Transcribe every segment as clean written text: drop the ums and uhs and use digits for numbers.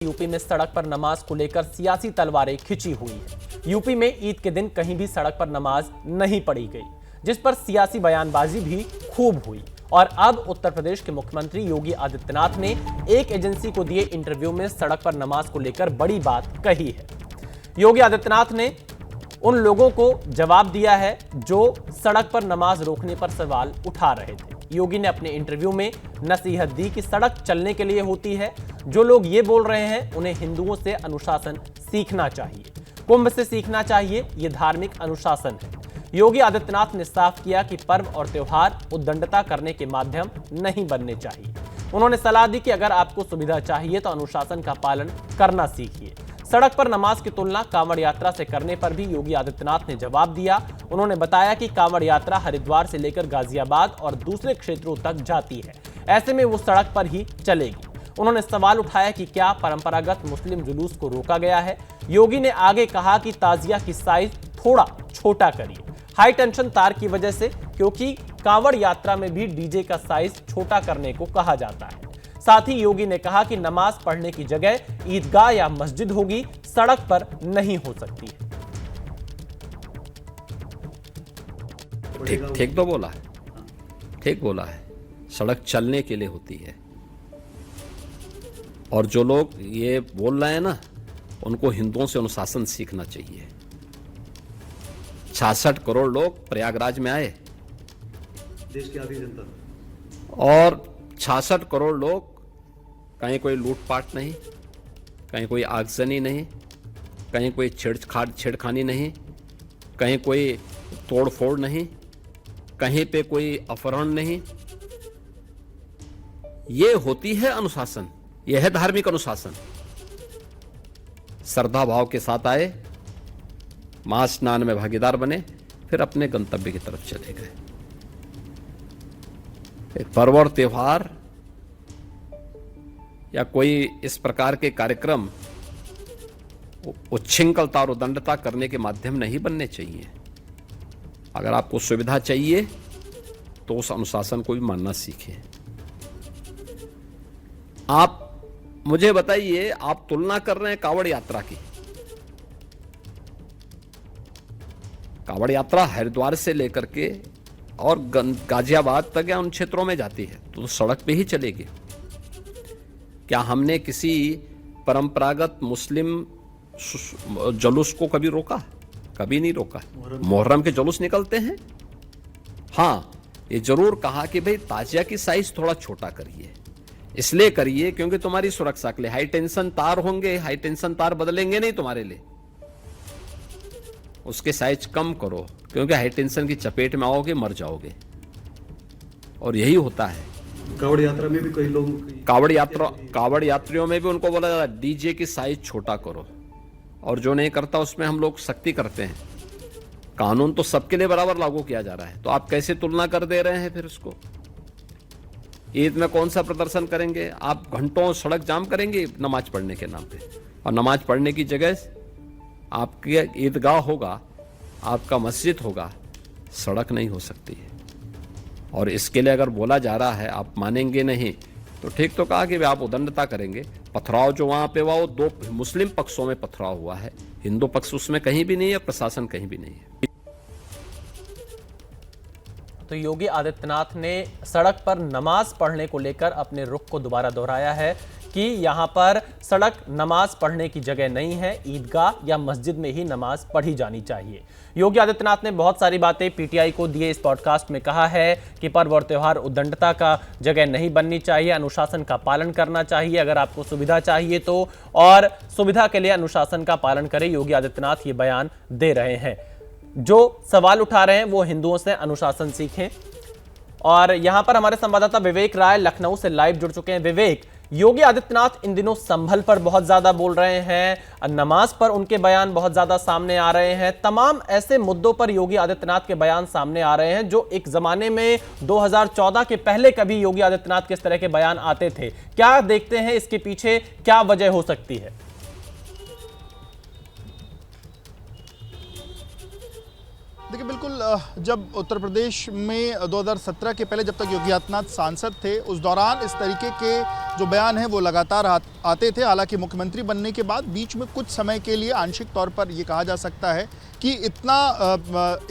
UP में सड़क पर नमाज को लेकर सियासी तलवारें खिंची हुई है। यूपी में ईद के दिन कहीं भी सड़क पर नमाज नहीं पढ़ी गई, जिस पर सियासी बयानबाजी भी खूब हुई। और अब उत्तर प्रदेश के मुख्यमंत्री योगी आदित्यनाथ ने एक एजेंसी को दिए इंटरव्यू में सड़क पर नमाज को लेकर बड़ी बात कही है। योगी आदित्यनाथ ने उन लोगों को जवाब दिया है जो सड़क पर नमाज रोकने पर सवाल उठा रहे थे। योगी ने अपने इंटरव्यू में नसीहत दी कि सड़क चलने के लिए होती है। जो लोग ये बोल रहे हैं उन्हें हिंदुओं से अनुशासन सीखना चाहिए, कुंभ से सीखना चाहिए, ये धार्मिक अनुशासन है। योगी आदित्यनाथ ने साफ किया कि पर्व और त्योहार उद्दंडता करने के माध्यम नहीं बनने चाहिए। उन्होंने सलाह दी कि अगर आपको सुविधा चाहिए तो अनुशासन का पालन करना सीखिए। सड़क पर नमाज की तुलना कांवड़ यात्रा से करने पर भी योगी आदित्यनाथ ने जवाब दिया। उन्होंने बताया कि कांवड़ यात्रा हरिद्वार से लेकर गाजियाबाद और दूसरे क्षेत्रों तक जाती है, ऐसे में वो सड़क पर ही चलेगी। उन्होंने सवाल उठाया कि क्या परंपरागत मुस्लिम जुलूस को रोका गया है। योगी ने आगे कहा कि ताजिया की साइज थोड़ा छोटा करिए, हाई टेंशन तार की वजह से, क्योंकि कांवड़ यात्रा में भी डीजे का साइज छोटा करने को कहा जाता है। साथ ही योगी ने कहा कि नमाज पढ़ने की जगह ईदगाह या मस्जिद होगी, सड़क पर नहीं हो सकती है। ठीक तो बोला है, ठीक बोला है। सड़क चलने के लिए होती है, और जो लोग ये बोल रहे हैं ना, उनको हिंदुओं से अनुशासन सीखना चाहिए। 66 करोड़ लोग प्रयागराज में आए, देश की आधी जनता, और 66 करोड़ लोग, कहीं कोई लूटपाट नहीं, कहीं कोई आगजनी नहीं, कहीं कोई छेड़खानी नहीं, कहीं कोई तोड़फोड़ नहीं, कहीं पे कोई अपहरण नहीं। ये होती है अनुशासन, यह है धार्मिक अनुशासन। श्रद्धा भाव के साथ आए, महास्नान में भागीदार बने, फिर अपने गंतव्य की तरफ चले गए। एक पर्व और त्योहार या कोई इस प्रकार के कार्यक्रम उच्छृंखलता और उद्दंडता करने के माध्यम नहीं बनने चाहिए। अगर आपको सुविधा चाहिए तो उस अनुशासन को भी मानना सीखें। आप मुझे बताइए, आप तुलना कर रहे हैं कांवड़ यात्रा की। कांवड़ यात्रा हरिद्वार से लेकर के और गाजियाबाद तक या उन क्षेत्रों में जाती है, तो सड़क पे ही चलेगी। क्या हमने किसी परंपरागत मुस्लिम जुलूस को कभी रोका? कभी नहीं रोका। मुहर्रम के जुलूस निकलते हैं। हाँ, ये जरूर कहा कि भाई ताजिया की साइज थोड़ा छोटा करिए। इसलिए करिए क्योंकि तुम्हारी सुरक्षा के लिए हाई टेंशन तार होंगे, हाई टेंशन तार बदलेंगे नहीं तुम्हारे लिए, उसके साइज कम करो, क्योंकि हाई टेंशन की चपेट में आओगे, मर जाओगे। और यही होता है। कांवड़ यात्रा में भी कई लोग, कांवड़ यात्रियों में भी उनको बोला जाता है डीजे की साइज छोटा करो, और जो नहीं करता उसमें हम लोग सख्ती करते हैं। कानून तो सबके लिए बराबर लागू किया जा रहा है, तो आप कैसे तुलना कर दे रहे हैं फिर उसको? ईद में कौन सा प्रदर्शन करेंगे आप? घंटों सड़क जाम करेंगे नमाज पढ़ने के नाम पे, और नमाज पढ़ने की जगह आपकी ईदगाह होगा, आपका मस्जिद होगा, सड़क नहीं हो सकती है। और इसके लिए अगर बोला जा रहा है, आप मानेंगे नहीं तो ठीक तो कहा कि आप उद्दंडता करेंगे। पथराव जो वहां पे हुआ वो दो मुस्लिम पक्षों में पथराव हुआ है, हिंदू पक्ष उसमें कहीं भी नहीं है, प्रशासन कहीं भी नहीं है। तो योगी आदित्यनाथ ने सड़क पर नमाज पढ़ने को लेकर अपने रुख को दोबारा दोहराया है कि यहां पर सड़क नमाज पढ़ने की जगह नहीं है, ईदगाह या मस्जिद में ही नमाज पढ़ी जानी चाहिए। योगी आदित्यनाथ ने बहुत सारी बातें पीटीआई को दिए इस पॉडकास्ट में कहा है कि पर्व और त्योहार उद्दंडता का जगह नहीं बननी चाहिए, अनुशासन का पालन करना चाहिए। अगर आपको सुविधा चाहिए तो, और सुविधा के लिए अनुशासन का पालन करें। योगी आदित्यनाथ ये बयान दे रहे हैं। जो सवाल उठा रहे हैं वो हिंदुओं से अनुशासन सीखें। और यहां पर हमारे संवाददाता विवेक राय लखनऊ से लाइव जुड़ चुके हैं। विवेक, योगी आदित्यनाथ इन दिनों संभल पर बहुत ज्यादा बोल रहे हैं, नमाज पर उनके बयान बहुत ज्यादा सामने आ रहे हैं। तमाम ऐसे मुद्दों पर योगी आदित्यनाथ के बयान सामने आ रहे हैं जो एक जमाने में 2014 के पहले कभी योगी आदित्यनाथ के इस तरह के बयान आते थे। क्या देखते हैं इसके पीछे क्या वजह हो सकती है? देखिए बिल्कुल, जब उत्तर प्रदेश में 2017 के पहले जब तक योगी आदित्यनाथ सांसद थे, उस दौरान इस तरीके के जो बयान हैं वो लगातार आते थे। हालांकि मुख्यमंत्री बनने के बाद बीच में कुछ समय के लिए आंशिक तौर पर ये कहा जा सकता है कि इतना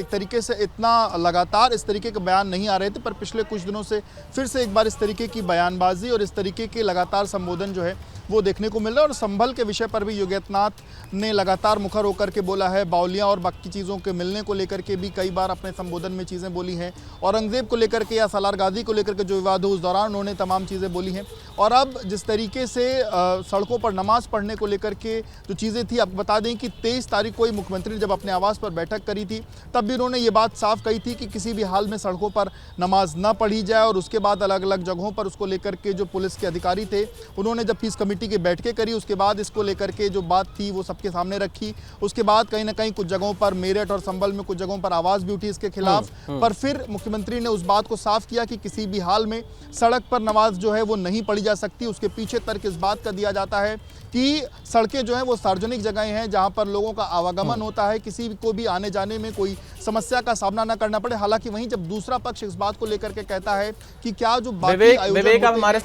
एक तरीके से इतना लगातार इस तरीके के बयान नहीं आ रहे थे, पर पिछले कुछ दिनों से फिर से एक बार इस तरीके की बयानबाजी और इस तरीके के लगातार संबोधन जो है वो देखने को मिल रहा है। और संभल के विषय पर भी योगी आदित्यनाथ ने लगातार मुखर होकर के बोला है। बावलियाँ और बाकी चीज़ों के मिलने को लेकर के भी कई बार अपने संबोधन में चीज़ें बोली हैं। औरंगजेब को लेकर के या सालार गाजी को लेकर के जो विवाद हो, उस दौरान उन्होंने तमाम चीज़ें बोली हैं। और अब जिस तरीके से सड़कों पर नमाज पढ़ने को लेकर के जो चीज़ें थी, आपको बता दें कि 23 तारीख को ही मुख्यमंत्री ने जब अपने आवास पर बैठक करी थी, तब भी उन्होंने ये बात साफ कही थी कि किसी भी हाल में सड़कों पर नमाज न पढ़ी जाए। और उसके बाद अलग अलग जगहों पर उसको लेकर के जो पुलिस के अधिकारी थे, उन्होंने जब पीस कमेटी की बैठकें करी, उसके बाद इसको लेकर के जो बात थी वो सबके सामने रखी। उसके बाद कहीं ना कहीं कुछ जगहों पर मेरठ और संभल में कुछ जगहों पर आवाज़ भी उठी इसके खिलाफ। पर फिर मुख्यमंत्री ने उस बात को साफ किया कि किसी भी हाल में सड़क पर नमाज जो है वो नहीं पढ़ी जा सकती। उसके पीछे तर्क इस बात का दिया जाता है कि सड़कें जो हैं वो सार्वजनिक जगहें हैं जहां पर लोगों का आवागमन होता है, किसी को भी आने जाने में कोई समस्या का सामना न करना पड़े। हालांकि वहीं जब दूसरा पक्ष इस बात को लेकर के कहता है कि क्या जो बाकी विवेक अब हमारे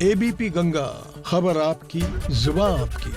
एबीपी गंगा, खबर आपकी, जुबान आपकी।